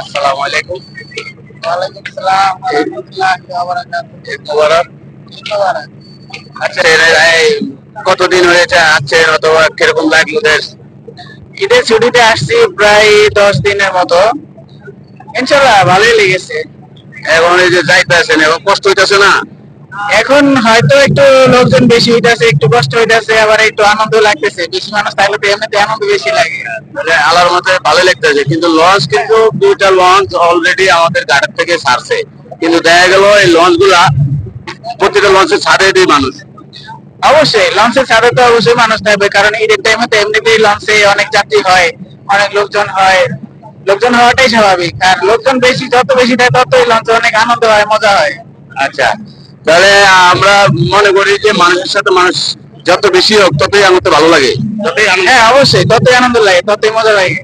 আসসালামু আলাইকুম। ওয়ালাইকুম আসসালাম ওয়া রাহমাতুল্লাহি ওয়া বারাকাতুহু। ঈদ মুবারক। ঈদ মুবারক। আচ্ছা, এই কতদিন হয়েছে আছেন অথবা কিরকম লাগলো দেশ? ঈদের ছুটিতে আসছি প্রায় 10 দিনের মতো। ইনশাল্লাহ ভালোই লেগেছে। এখন এই যে যাইতেছেন, এখন কষ্ট হইতেছে না? এখন হয়তো একটু লোকজন বেশি হইতাছে, একটু কষ্ট হইতাছে, আবার একটু আনন্দ লাগতেছে। বেশি মানুষ থাকলে তো এমনিতে আনন্দ বেশি লাগে। মানে আল্লাহর মতে ভালো লাগতেছে, কিন্তু লঞ্চ কিন্তু দুইটা লঞ্চ অলরেডি আমাদের ঘাটের থেকে ছাড়ছে, কিন্তু দেখা গেল এই লঞ্চ গুলা প্রতিটা লঞ্চে ছাড়ে দেয় মানুষ। অবশ্যই লঞ্চে ছাড়ে তো অবশ্যই মানুষ থাকবে, কারণ ঈদের টাইমে তো এমনিতেই লঞ্চে অনেক যাত্রী হয়, অনেক লোকজন হয়। লোকজন হওয়াটাই স্বাভাবিক, আর লোকজন বেশি যত বেশি থাকে ততই লঞ্চে অনেক আনন্দ হয়, মজা হয়। আচ্ছা, তাহলে আমরা মনে করি যে মানুষের সাথে মানুষ যত বেশি হোক ততই আমার তো ভালো লাগে, ততই হ্যাঁ অবশ্যই ততই আনন্দ লাগে, ততই মজা লাগে।